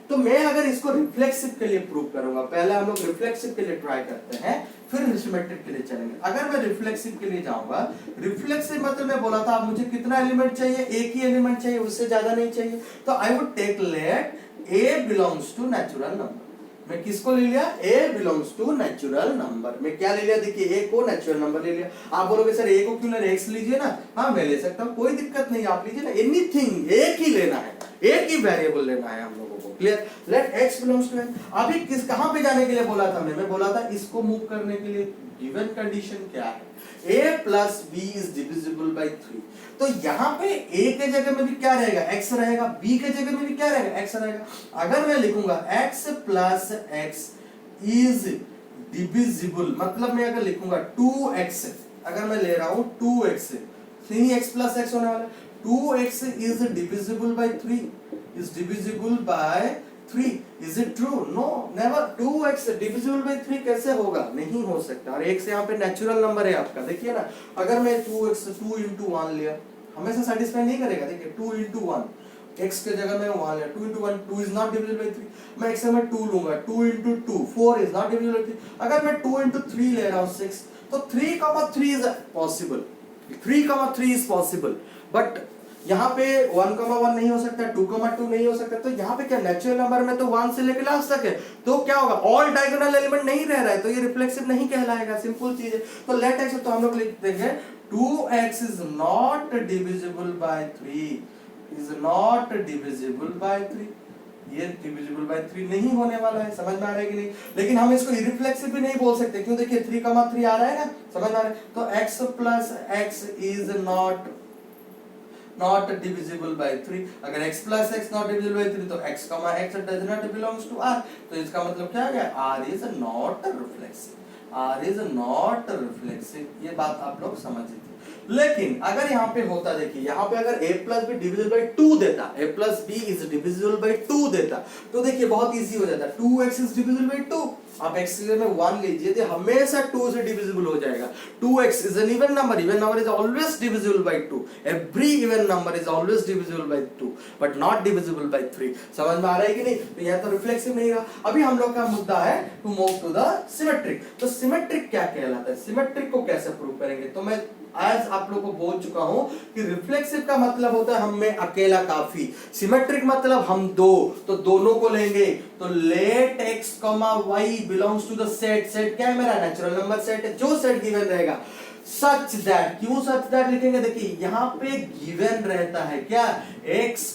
तो मैं अगर इसको रिफ्लेक्सिव के लिए प्रूव करूंगा, पहले हम लोग रिफ्लेक्सिव के लिए ट्राई करते हैं, फिर सिमेट्रिक के लिए चलेंगे। अगर मैं रिफ्लेक्सिव के लिए जाऊंगा, रिफ्लेक्सिव मतलब मैं बोला था मुझे कितना एलिमेंट चाहिए? एक ही एलिमेंट चाहिए, उससे ज्यादा नहीं चाहिए। तो I would take let A belongs to natural number. मैं किसको ले लिया? A belongs to natural number. मैं क्या ले लिया? देखिए, A को नेचुरल नंबर ले लिया। आप बोलोगे सर A को क्यों ले रहे? X लीजिए ना। हाँ, मैं ले सकता हूँ, कोई दिक्कत नहीं, आप लीजिए ना। एनीथिंग, एक ही लेना है, एक ही वेरिएबल लेना है हम लोगों को। Clear? Let X belongs to n। अभी किस कहां पे जाने के लिए बोला था मैं बोला था इसको मूव करने के लिए गिवन कंडीशन क्या है? A plus B is divisible by 3। तो यहाँ पे A के जगह में भी क्या रहेगा? X रहेगा। B के जगह में भी क्या रहेगा? X रहेगा। अगर मैं लिखूंगा X plus X is divisible, मतलब मैं अगर लिखूंगा 2x, अगर मैं ले रहा हूं 2x, 3x plus x होने वाला है। 2x is divisible by 3, is divisible by 3. Is it true? No, never. 2x divisible by 3 कैसे होगा? नहीं हो सकता। और x यहाँ पे नेचुरल नंबर है आपका, देखिए ना। अगर मैं 2x 2 into 1 लिया, हमेशा सेटिस्फाई नहीं करेगा। देखिए 2 into 1, x के जगह में 1 लिया, 2 into 1, 2 is not divisible by 3। मैं x में 2 लूंगा, 2 into 2, 4 is not divisible by 3। अगर मैं 2 into 3 ले रहा हूँ 6, तो 3, 3 is possible, 3, 3 is possible, but यहाँ पे 1, 1 नहीं हो सकता, 2, 2 नहीं हो सकता। तो यहाँ पे क्या नेचुरल नंबर में तो 1 से लेकर लास्ट तक है, तो क्या होगा? ऑल डायगोनल एलिमेंट नहीं रह रहा है, तो ये रिफ्लेक्सिव नहीं कहलाएगा। सिंपल चीज है। तो लेट x, तो हम लोग लिख देंगे 2x is not divisible by 3, is not divisible by 3। ये divisible by 3 नहीं होने वाला है। समझ में आ रहा है कि नहीं? लेकिन हम इसको इररिफ्लेक्सिव भी नहीं बोल सकते, क्यों? देखिए 3, 3 आ रहा है ना, समझ में आ रहा है? तो x plus x is not divisible by 3। अगर x plus x not divisible by 3, तो x, x does not belongs to R। तो इसका मतलब क्या है? R is not reflexive, R is not reflexive। ये बात आप लोग समझिए। लेकिन अगर यहाँ पे होता, देखिए यहाँ पे अगर a plus b divisible by 2 देता, a plus b is divisible by 2 देता, तो देखिए बहुत इजी हो जाता। 2x is divisible by 2, आप x के में 1 लीजिए, तो हमेशा 2 से डिविजिबल हो जाएगा। 2x is an even number is always divisible by 2, every even number is always divisible by 2, but not divisible by 3। समझ में आ रहा है कि नहीं? तो यह तो रिफ्लेक्सिव नहीं रहा। अभी हम लोग का मुद्दा है to move to the symmetric. तो सिमेट्रिक क्या कहलाता है? सिमेट्रिक को कैसे प्रूव करेंगे? तो मैं आज आप लोगों को बोल चुका हूं कि रिफ्लेक्सिव का मतलब होता है हम में अकेला काफी, सिमेट्रिक मतलब हम दो, तो दोनों को लेंगे। तो let x, y belongs to the set, set क्या है मेरा? नेचुरल नंबर सेट है, जो सेट गिवन रहेगा। सच दैट, क्यों सच दैट लिखेंगे? देखिए यहाँ पे गिवन रहता है क्या? x,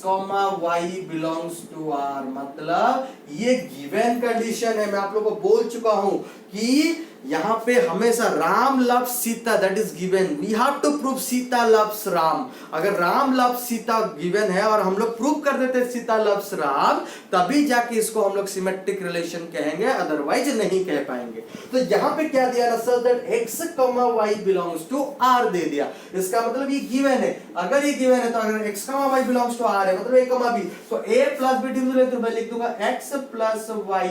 y belongs to R, मतलब ये गिवन कंडीशन है। मैं आप लोगों को बोल चुका हूं कि यहाँ पे हमेशा Ram loves Sita, that is given, we have to prove Sita loves Ram. अगर राम लव्स सीता गिवन है और हम लोग प्रूव कर देते सीता लव्स राम, तभी जाके इसको हम लोग सिमेट्रिक रिलेशन कहेंगे, अदरवाइज नहीं कह पाएंगे। तो यहाँ पे क्या दिया ना sir? That x, y belongs to R दे दिया। इसका मतलब ये गिवन है। अगर ये गिवन है तो अगर x, y belongs to R है, मतलब a, b, तो a plus b डिविजिबल है, तो मैं लिख दूंगा x plus y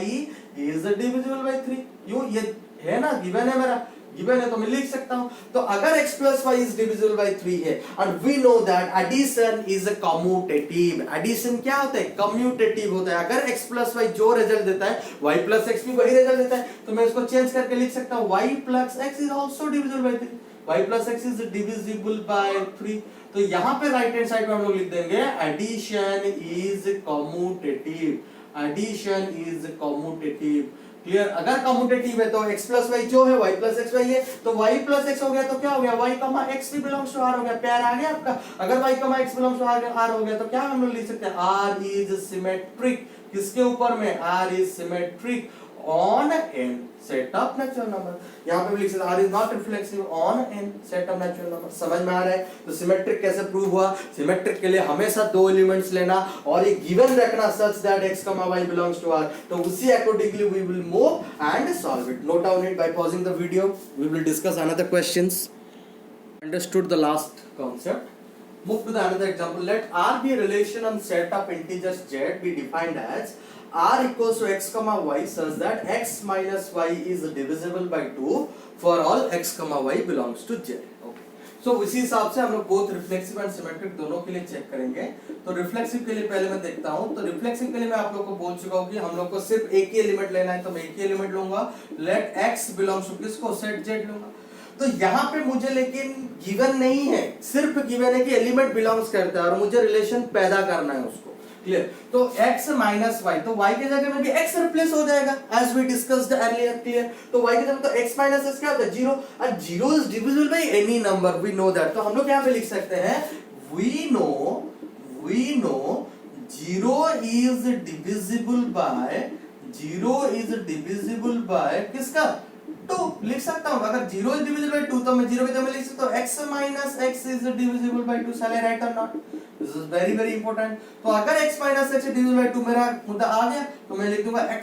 is divisible by 3। क्यों? ये है ना, गिवन है मेरा, गिवन है तो मैं लिख सकता हूं। तो अगर x plus y is divisible by 3 है and we know that addition is a commutative, addition क्या होता है, कम्यूटेटिव होता है। अगर x प्लस वाई जो रिजल्ट देता है y प्लस x भी वही रिजल्ट देता है, तो मैं इसको चेंज करके लिख सकता हूं y plus x is also divisible by 3, y plus x is divisible by 3। तो यहां पे राइट हैंड साइड में हम लोग लिख देंगे addition is commutative, addition is commutative. Clear, अगर कम्यूटेटिव है तो x प्लस वाई जो है y प्लस एक्स वाई है, तो y प्लस एक्स हो गया तो क्या हो गया y कमा x भी बिलोंग्स टू r हो गया, प्यार आ गया आपका। अगर y कमा x बिलोंग्स टू r हो गया तो क्या हम लोग लिख सकते हैं, r इज सिमेट्रिक, किसके ऊपर में, r is symmetric on n set of natural number. यहां पे भी लिख सकते हैं r is not reflexive on n set of natural number. समझ में आ रहा है। तो सिमेट्रिक कैसे प्रूव हुआ, सिमेट्रिक के लिए हमेशा दो एलिमेंट्स लेना और ये गिवन रखना such that x, y belongs to r, तो उसी accordingly we will move and solve it. Note down it by pausing the video, we will discuss another questions. Understood the last concept, move to the another example. Let r be a relation on set of integers z be defined as r equals to x comma y such that x minus y is divisible by 2 for all x comma y belongs to z. Okay. So इसी हिसाब से हम लोग both reflexive and symmetric दोनों के लिए check करेंगे। तो रिफ्लेक्सिव के लिए पहले मैं देखता हूं। तो रिफ्लेक्सिव के लिए मैं आप लोग को बोल चुका हूं कि हम लोग को सिर्फ एक ही एलिमेंट लेना है, तो मैं एक ही एलिमेंट लूंगा। लेट x बिलोंग्स टू किसको, सेट z लूंगा। तो यहाँ पे मुझे लेकिन गिवन नहीं है, सिर्फ गिवन है कि एलिमेंट बिलोंग्स करता है और मुझे रिलेशन पैदा करना है उसको। क्लियर, तो x माइनस वाई, तो y के जगह में भी x रिप्लेस हो जाएगा as we discussed earlier. Clear, तो y के जगह तो x माइनस x क्या होता है, 0, और 0 is divisible by any number, we know that. तो हम लोग यहाँ पे लिख सकते हैं we know 0 is divisible by किसका, 2 लिख सकता हूं। अगर 0 इज डिविजिबल बाय 2 तो मैं 0 की जगह लिख सकता हूं x minus x is divisible by 2। Shall I write और not, this is very very important. तो अगर x minus x divisible by 2 मेरा मुद्दा आ गया, तो मैं लिख दूंगा x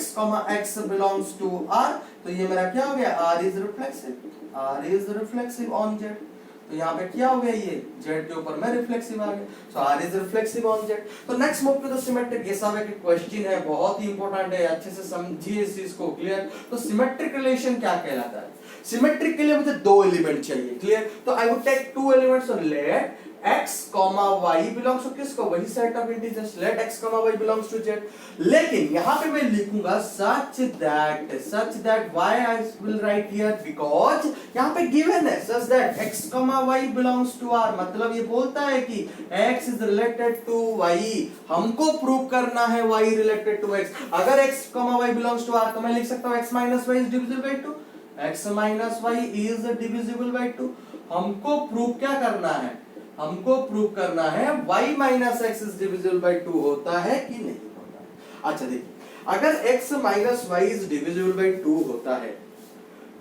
x belongs to r। तो ये मेरा क्या हो गया, r is reflexive on z। तो यहाँ पे क्या हो गया, ये z के ऊपर में रिफ्लेक्सिव आ गया, so r is reflexive on z। तो next move to the symmetric. ये सब एक क्वेश्चन है, बहुत ही इंपॉर्टेंट है, अच्छे से समझिए इस चीज को। क्लियर, तो सिमेट्रिक रिलेशन क्या कहलाता है। सिमेट्रिक के लिए मुझे दो एलिमेंट चाहिए। क्लियर, तो I would take two elements और let x, y belongs to किसको, वही set of integers. Let x, y belongs to z। लेकिन यहां पे मैं लिखूंगा such that y I will write here because यहां पे गिवन है such that x, y belongs to r। मतलब ये बोलता है कि x is related to y, हमको प्रूव करना है y रिलेटेड टू x। अगर x, y belongs to r तो मैं लिख सकता हूं x minus y is divisible by 2, x minus y is divisible by 2। हमको प्रूव क्या करना है, हमको प्रूव करना है y minus x is divisible by 2 होता है कि नहीं होता है। अच्छा देखिए, अगर x minus y is divisible by 2 होता है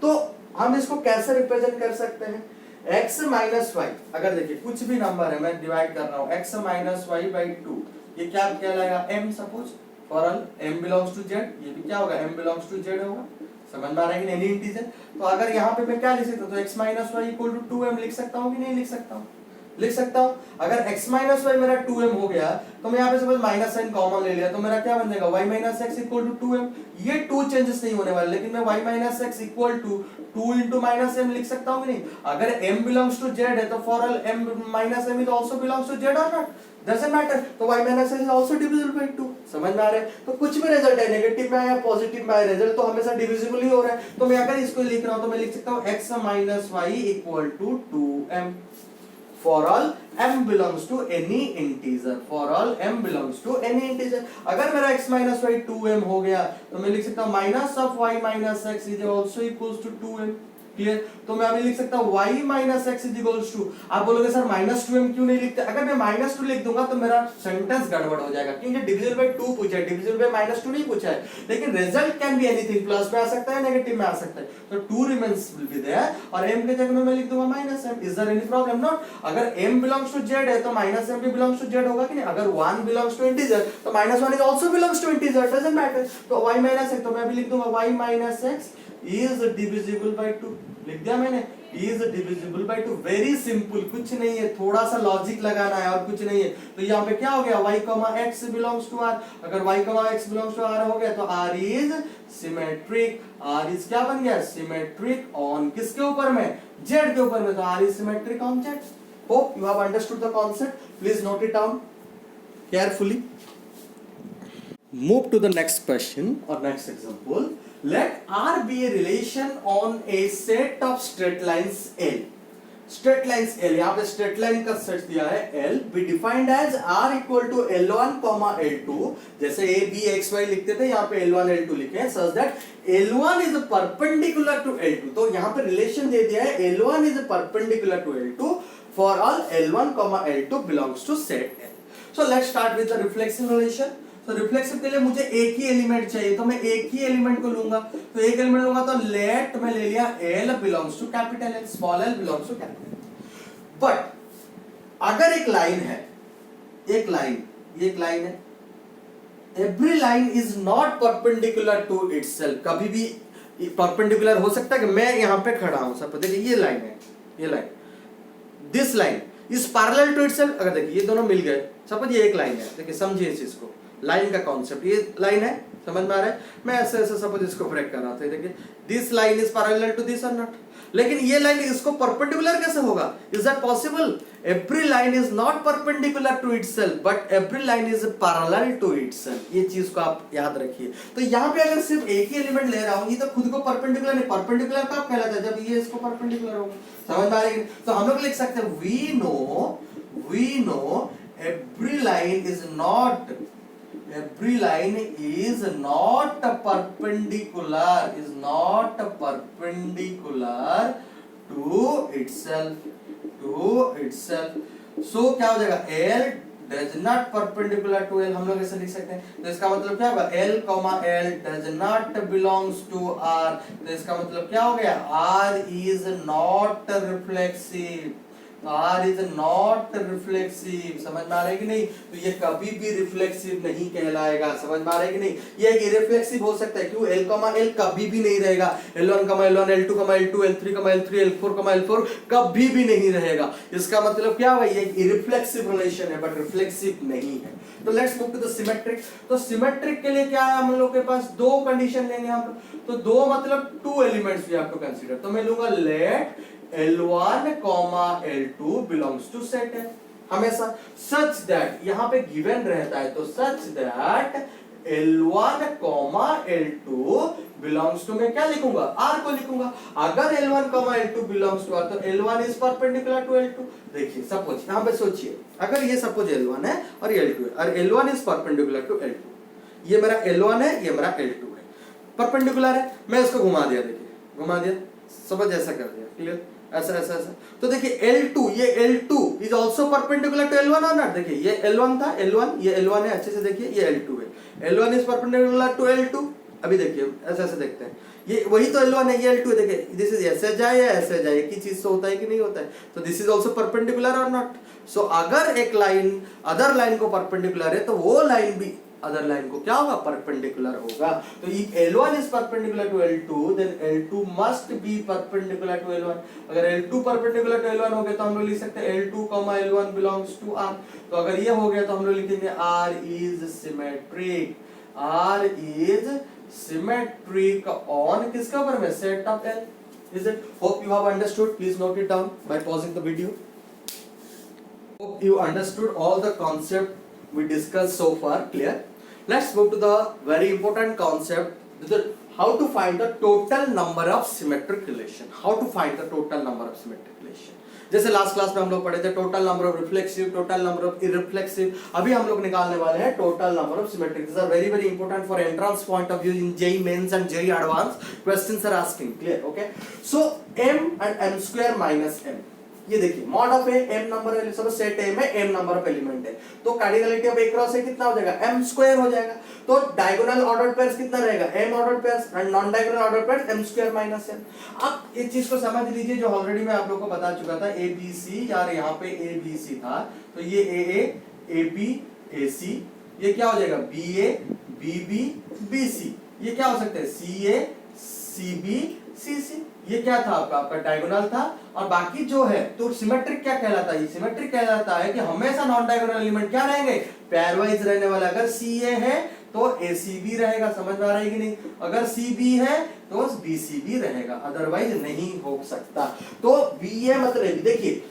तो हम इसको कैसे रिप्रेजेंट कर सकते हैं। x माइनस y, अगर देखिए कुछ भी नंबर है, मैं डिवाइड कर रहा हूं x माइनस y बाय 2, ये क्या कहलाएगा, m suppose for all m belongs to z। ये भी क्या होगा, m बिलोंग्स टू z होगा। समझ में आ रहा है कि नहीं, एनी इंटीजर। तो अगर यहाँ पे मैं क्या लिख सकता हूँ, तो x minus y equal to 2m लिख सकता हूँ कि नहीं लिख सकता हूँ, लिख सकता हूँ। अगर x माइनस वाई मेरा 2m हो गया, तो मैं यहाँ पे सपोज माइनस साइन कॉमन ले लिया, तो मेरा क्या बन जाएगा, y minus x equal to 2m। ये 2 चेंजेस नहीं होने वाले, लेकिन मैं y minus x equal to 2 into minus m लिख सकता हूँ कि नहीं। अगर m बिलोंग्स टू z है तो for all m minus m is also belongs to z और नॉट, डजंट मैटर। तो y minus x is also divisible by 2। समझ में आ रहा है। तो कुछ भी रिजल्ट है, नेगेटिव में आया पॉजिटिव में आया, रिजल्ट तो हमेशा डिविजिबल ही हो रहा है। तो मैं अगर इसको लिख रहा हूं तो मैं लिख सकता हूं x minus y equal to 2m for all m belongs to any integer, for all m belongs to any integer. अगर मेरा x माइनस y 2m हो गया, तो मैं लिख सकता हूं minus of y minus x is also equals to 2m। Clear, तो मैं अभी लिख सकता हूं y minus x is equals to, आप बोलोगे सर माइनस 2m क्यों नहीं लिखते। अगर मैं माइनस 2 लिख दूंगा तो मेरा सेंटेंस गड़बड़ हो जाएगा, क्योंकि डिविजिबल बाय 2 पूछा है, डिविजिबल बाय माइनस 2 नहीं पूछा है। लेकिन result can be anything, plus में आ सकता है, नेगेटिव में आ सकता है। तो 2 रिमेंस विल बी देयर और m के जगह में मैं लिख दूंगा minus m। Is there any problem, not. अगर m बिलोंग्स टू z है तो माइनस m भी बिलोंग्स टू z होगा कि नहीं। अगर 1 बिलोंग्स टू इंटीजर तो minus 1 is also belongs to integer, doesn't matter. तो y माइनस x, तो मैं भी लिख दूंगा y minus x is divisible by 2, लिख दिया मैंने। Is divisible by 2, very simple, कुछ नहीं है, थोड़ा सा लॉजिक लगाना है और कुछ नहीं है। तो यहाँ पे क्या हो गया, y, x belongs to r, अगर y, x belongs to r हो गया तो r is symmetric, r is क्या बन गया, सिमेट्रिक ऑन किसके ऊपर में, z के ऊपर में, तो r is symmetric on z। Hope you have understood the concept, please note it down carefully. Move to the next question or next example. Let R be a relation on a set of straight lines L. Straight lines L, यहाँ पे straight line का set दिया है L, be defined as R equal to L1, L2, जैसे A, B, X, Y लिखते थे, यहाँ पे L1, L2 लिखे हैं, such that L1 is perpendicular to L2. तो यहाँ पे relation दे दिया है L1 is perpendicular to L2 for all L1, L2 belongs to set L. So let's start with the reflexive relation. तो रिफ्लेक्सिव के लिए मुझे एक ही एलिमेंट चाहिए, तो मैं एक ही एलिमेंट को लूंगा, तो एक एलिमेंट लूंगा तो लेट मैं ले लिया L belongs to capital L, small l belongs to capital L। But अगर एक लाइन है, एक लाइन है, every line is not perpendicular to itself, कभी भी परपेंडिकुलर हो सकता है कि मैं यहां पे खड़ा हूं, सब देखिए ये लाइन है, ये line, this line is parallel to itself, अगर देखिए ये दोनों मिल गए, सपोज ये एक लाइन है, देखिए समझिए इस चीज को, लाइन का कॉन्सेप्ट, ये लाइन है, समझ में आ रहा है, मैं ऐसे ऐसे सपोज इसको ब्रेक कर रहा था, देखिए this line is parallel to this और नॉट, लेकिन ये लाइन इसको परपेंडिकुलर कैसे होगा, is that possible, every line is not perpendicular to itself but every line is parallel to itself, ये चीज को आप याद रखिए। तो यहाँ पे अगर सिर्फ एक ही एलिमेंट ले रहा हूँ, ये तो खुद को परपेंडिकुलर नहीं, परपेंडिकुलर कब कहलाता है, जब ये इसको परपेंडिकुलर होगा, समझ में आ रही है। तो हम लोग लिख सकते हैं we know every line is not perpendicular to itself, so क्या हो जाएगा, L does not perpendicular to L, हम लोग ऐसे लिख सकते हैं, तो इसका मतलब क्या होगा, L, L does not belongs to R, तो इसका मतलब क्या हो गया, R is not reflexive, R is not reflexive, समझ में आ रहा है कि नहीं, तो ये कभी भी रिफ्लेक्सिव नहीं कहलाएगा, समझ में आ रहा है कि नहीं, ये एक इररिफ्लेक्सिव हो सकता है, क्यों, L, L कभी भी नहीं रहेगा, L1, L1, L2, L2, L3, L3, L4, L4 कभी भी नहीं रहेगा, इसका मतलब क्या है, ये एक इररिफ्लेक्सिव रिलेशन है बट रिफ्लेक्सिव नहीं है। तो let's move to the symmetric. तो सिमेट्रिक के लिए क्या है, हम लोग के पास दो कंडीशन लेंगे हम, तो दो मतलब टू एलिमेंट्स भी आपको कंसीडर, तो मैं लूंगा late L1, L2 belongs to set है हमेशा, such that यहाँ पे given रहता है, तो such that L1, L2 belongs to, मैं क्या लिखूंगा, R को लिखूंगा, अगर L1, L2 belongs to R तो L1 is perpendicular to L2, देखिए सपोज यहाँ पे सोचिए, अगर ये सपोज L1 है और ये L2 है, और L1 is perpendicular to L2, ये मेरा L1 है, ये मेरा L2 है, परपेंडिकुलर है, मैं इसको घुमा दिया, देखिए घुमा दिया, समझ ऐसा कर दिया, क्लियर, ऐसा ऐसा ऐसा, तो देखिए L2, ये L2 is also perpendicular to L1 और नॉट, देखिए ये L1 था, L1, ये L1 है, अच्छे से देखिए ये L2 है, L1 is perpendicular to L2, अभी देखिए ऐसे ऐसे देखते हैं, ये वही तो L1 है, ये L2 है, देखिए दिस इज ऐसे जाए या ऐसे जाए, एक ही चीज से होता है कि नहीं होता है, तो दिस इज आल्सो परपेंडिकुलर और नॉट, सो अगर एक लाइन अदर लाइन को परपेंडिकुलर है तो वो लाइन भी अदर लाइन को क्या होगा, परपेंडिकुलर होगा, तो ये L1 is perpendicular to L2, then L2 must be perpendicular to L1, अगर L2 perpendicular to L1 हो गया तो हम लोग लिख सकते हैं L2, L1 belongs to R, तो अगर ये हो गया तो हम लोग लिखेंगे R is symmetric, R is symmetric on किसका ऊपर में, set of L, is it? Hope you have understood, please note it down by pausing the video. Hope you understood all the concept we discussed so far, clear? Let's move to the very important concept, how to find the total number of symmetric relation. How to find the total number of symmetric relation. जैसे last class में हम लोग पढ़े थे total number of reflexive, total number of irreflexive, अभी हम लोग निकालने वाले हैं total number of symmetric. This are very very important for entrance point of view in JEE Mains and JEE Advance, questions are asking, clear, okay. So m and m square minus m, ये देखिए mod of a m number है, सब set ए में m number of element है, तो cardinality of a cross ए कितना हो जाएगा, m स्क्वायर हो जाएगा, तो डायगोनल ऑर्डर्ड पेयर्स कितना रहेगा, m ordered pairs, and non diagonal ordered pairs m square minus m। अब इस चीज को समझ लीजिए जो ऑलरेडी मैं आप लोगों को बता चुका था, a b c, यार यहाँ पे a b c था, तो ये a a b a c, ये क्या हो जाएगा b a b b b c, ये क्या हो सकता है c a c b सी सी, ये क्या था आपका डायगोनल था। और बाकी जो है तो सिमेट्रिक क्या कहलाता है, सिमेट्रिक कहलाता है कि हमेशा नॉन डायगोनल एलिमेंट क्या रहेंगे, पेयरवाइज रहने वाला। अगर सी ए है तो ए सी बी रहेगा, समझ में आ रहा है कि नहीं। अगर सी बी है तो बी सी बी रहेगा, अदरवाइज नहीं हो सकता। तो बी ए मतलब देखिए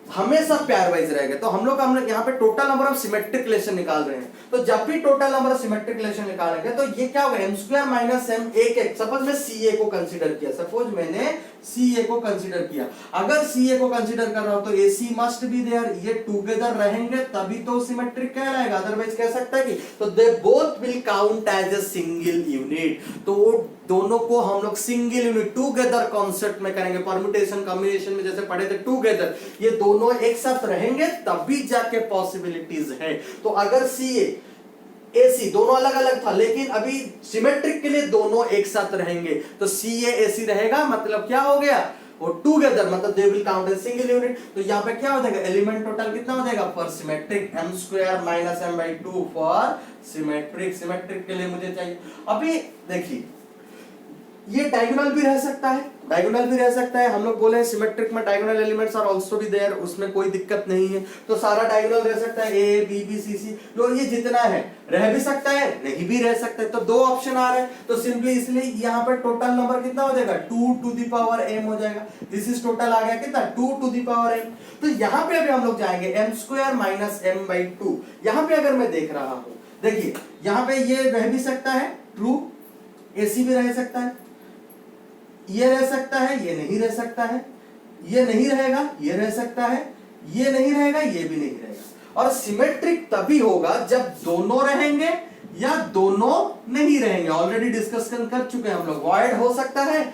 हमेशा पेयरवाइज रहेगा। तो हम लोग यहाँ पे total number of symmetric relation निकाल रहे हैं। तो जब भी total number of symmetric relation निकालेंगे तो ये क्या होगा, एम स्क्वायर माइनस एम एक। सपोज मैं सी ए को कंसीडर किया, सपोज मैंने सी ए को कंसीडर किया। अगर सी ए को कंसीडर कर रहा हूं तो ए सी मस्ट बी देयर, ये टुगेदर रहेंगे तभी तो सिमेट्रिक कहलाएगा, अदरवाइज कह सकता है कि तो they both will count as a single unit. तो वो दोनों को हम लोग सिंगल यूनिट टुगेदर कॉन्सेप्ट में करेंगे, परम्यूटेशन कॉम्बिनेशन में जैसे पढ़े थे टुगेदर, ये दोनों एक साथ रहेंगे तभी जाके पॉसिबिलिटीज है। तो अगर सी ए सी दोनों अलग अलग था, लेकिन अभी सिमेट्रिक के लिए दोनों एक साथ रहेंगे, तो सी ए सी रहेगा, मतलब क्या हो गया, वो टुगेदर मतलब they will count as single unit. तो यहाँ पे क्या हो जाएगा, एलिमेंट टोटल कितना हो जाएगा for symmetric, m square minus m by two for symmetric. Symmetric के लिए मुझे चाहिए, अभी देखिए ये डायगोनल भी रह सकता है, डायगोनल भी रह सकता है। हम लोग बोले सिमेट्रिक में डायगोनल एलिमेंट्स आर आल्सो भी देयर, उसमें कोई दिक्कत नहीं है। तो सारा डायगोनल रह सकता है, ए बी बी सी सी, तो ये जितना है रह भी सकता है, नहीं भी रह सकता है। तो दो ऑप्शन आ रहे हैं, तो सिंपली इसलिए यहाँ पर टोटल नंबर कितना हो जाएगा, 2 टू द पावर m हो जाएगा। दिस इज टोटल आ गया कितना, 2 टू द पावर m। तो यहाँ पे अभी हम लोग जाएंगे m square minus m by 2। यहाँ पे अगर मैं देख रहा हूँ, देखिए यहाँ पे ये रह भी सकता है ट्रू, एसी भी रह सकता है, ये रह सकता है, ये नहीं रह सकता है, ये नहीं रहेगा, ये रह सकता है, ये नहीं रहेगा, ये भी नहीं रहेगा। और सिमेट्रिक तभी होगा जब दोनों रहेंगे या दोनों नहीं रहेंगे। ऑलरेडी डिस्कशन कर चुके हैं हम लोग, वॉइड हो सकता है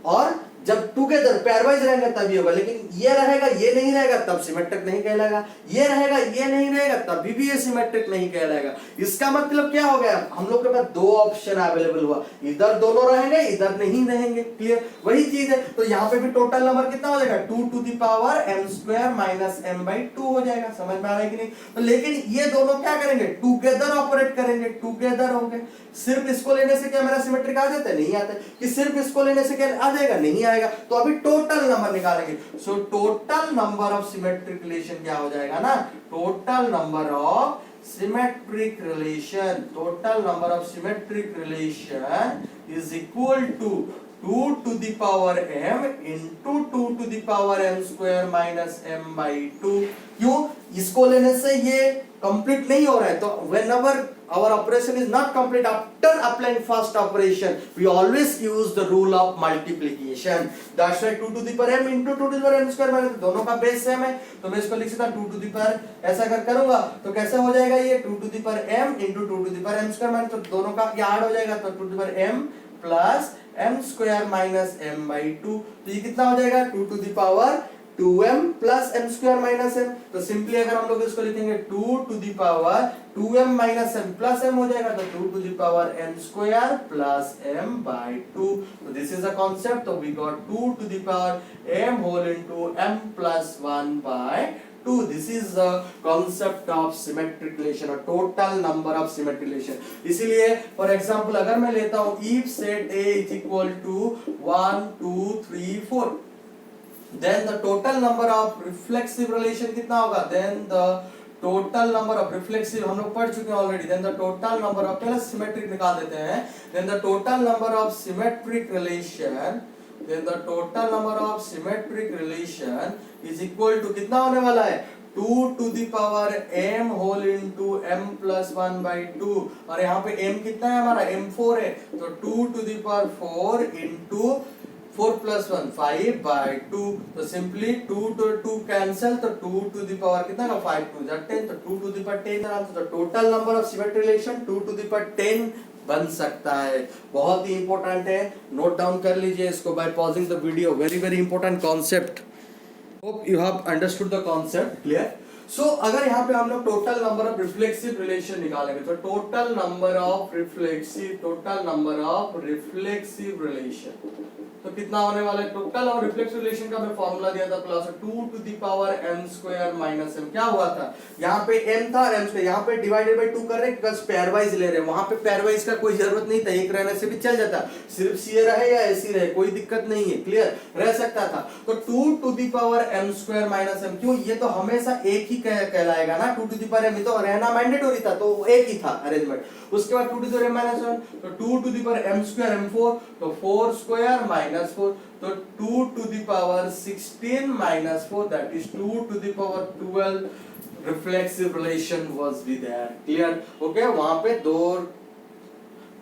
और जब टुगेदर पेयरवाइज रहेंगे तभी होगा। लेकिन ये रहेगा ये नहीं रहेगा तब सिमेट्रिक नहीं कहलाएगा, ये रहेगा ये नहीं रहेगा तभी भी ये सिमेट्रिक नहीं कहलाएगा। इसका मतलब क्या हो गया, हम लोग के पास दो ऑप्शन अवेलेबल हुआ, इधर दोनों रहेंगे इधर नहीं रहेंगे। क्लियर, वही चीज है। तो यहाँ पे भी टोटल नंबर कितना हो जाएगा, 2 to the power m square minus m by 2 हो जाएगा। समझ में आ रहा है कि नहीं। तो लेकिन ये दोनों क्या करेंगे, टुगेदर ऑपरेट करेंगे, टुगेदर होंगे। सिर्फ इसको लेने से क्या मेरा सिमेट्रिक आ जाता है, नहीं आता है। कि सिर्फ इसको लेने से क्या आ जाएगा, नहीं आएगा। तो अभी टोटल नंबर निकालेंगे। So total number of symmetric relation क्या हो जाएगा ना, total number of symmetric relation, total number of symmetric relation is equal to 2 to the power m into 2 to the power m square minus m by 2। क्यों, इसको लेने से ये complete नहीं हो रहा है। तो whenever our operation is not complete after applying first operation, we always use the rule of multiplication. That's why 2 to the power m into 2 to the power m square minus, दोनों का base same है तो मैं इसको लिख सकता हूं 2 to the power, ऐसा अगर करूंगा तो कैसे हो जाएगा ये 2 to the power m into 2 to the power m square minus, तो दोनों का ये ऐड हो जाएगा तो 2 to the power m plus m square minus m by 2। तो ये कितना हो जाएगा 2 to the power 2m plus m square minus m। तो सिंपली अगर हम लोग इसको लिखेंगे 2 to the power 2m minus m plus m हो जाएगा, तो 2 to the power m square plus m by 2। तो दिस इज अ कॉन्सेप्ट। तो we got 2 to the power m whole into m plus 1 by 2। This is the concept of symmetric relation or total number of symmetric relation। इसीलिए for example अगर मैं लेता हूं if set A is equal to 1 2 3 4, then the total number of reflexive relation कितना होगा, then the total number of reflexive हम लोग पढ़ चुके हैं already, then the total number of, पहले सिमेट्रिक निकाल देते हैं, then the total number of symmetric relation, then the total number of symmetric relation is equal to कितना होने वाला है 2 to the power m whole into m plus 1 by 2। और यहाँ पे m कितना है हमारा, m4 है, तो 2 to the power 4 into 4 plus 1 5 by 2। तो सिंपली 2 to 2 कैंसिल, तो 2 to the power कितना का 5 2 10, तो 2 to the power 10। तो total number of symmetric relation 2 to the power 10 बन सकता है। बहुत ही इंपॉर्टेंट है, नोट डाउन कर लीजिए इसको by pausing the video. Very very important concept. Hope you have understood the concept. Clear. So अगर यहाँ पे हम लोग total number of reflexive relation निकालेंगे, तो total number of reflexive relation तो कितना होने वाला है टोटल, और रिफ्लेक्स रिलेशन का मैं फॉर्मूला दिया था क्लास में 2 to the power m square minus m। क्या हुआ था यहाँ पे m था और m स्क्वायर, यहाँ पे डिवाइडेड बाय 2 कर रहे हैं बिकॉज़ पेयर वाइज ले रहे हैं, वहां पे पेयर वाइज का कोई जरूरत नहीं था, एक रहने से भी चल जाता, सिर्फ सी रहे या ऐसी रहे कोई दिक्कत नहीं है, क्लियर रह सकता था। तो 2 to the power m square minus m, क्यों ये तो हमेशा एक ही कहलाएगा ना, 2 टू द पावर m, ये तो रहना मैंडेटरी था तो एक ही था अरेंजमेंट। उसके बाद 2 to the power m minus 1, तो 2 to the power m square m4, तो 4 स्क्वायर माइनस 4, तो 2 to the power 16 minus 4, that is 2 to the power 12 reflexive relation was be there, clear, okay, वहां पे 2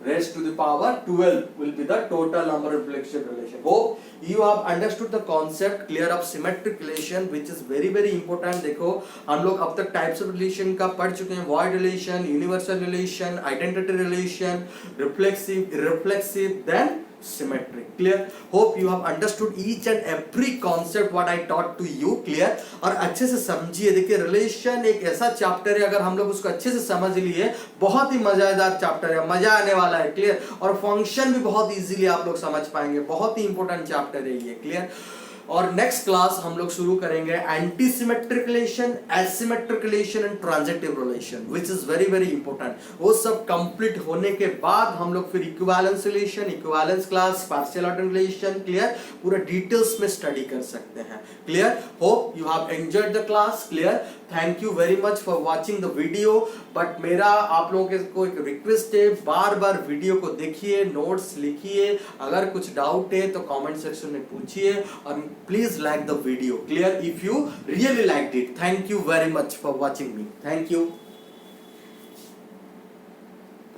raised to the power 12 will be the total number of reflexive relation. Hope you have understood the concept clear of symmetric relation which is very very important। देखो हम लोग अब तक types of relation का पढ़ चुके हैं, void relation, universal relation, identity relation, reflexive, irreflexive, then symmetric, clear, hope you have understood each and every concept what I taught to you, clear, और अच्छे से समझिए। देखिए रिलेशन एक ऐसा चैप्टर है, अगर हम लोग उसको अच्छे से समझ लिए बहुत ही मजेदार चैप्टर है, मजा आने वाला है, क्लियर, और फंक्शन भी बहुत इजीली आप लोग समझ पाएंगे, बहुत ही इंपॉर्टेंट चैप्टर है ये, क्लियर। और नेक्स्ट क्लास हम लोग शुरू करेंगे anti symmetric relation, asymmetric relation and transitive relation which is very very important. वो सब कंप्लीट होने के बाद हम लोग फिर equivalence relation, equivalence class, partial order relation, clear, पूरा डिटेल्स में स्टडी कर सकते हैं, clear. Hope you have enjoyed the class, clear. Thank you very much for watching the video. But मेरा आप लोगों को एक रिक्वेस्ट है, बार बार वीडियो को देखिए, नोट्स लिखिए, अगर कुछ डाउट है तो कमेंट सेक्शन में पूछिए, और please like the video, clear, if you really liked it. Thank you very much for watching me, thank you.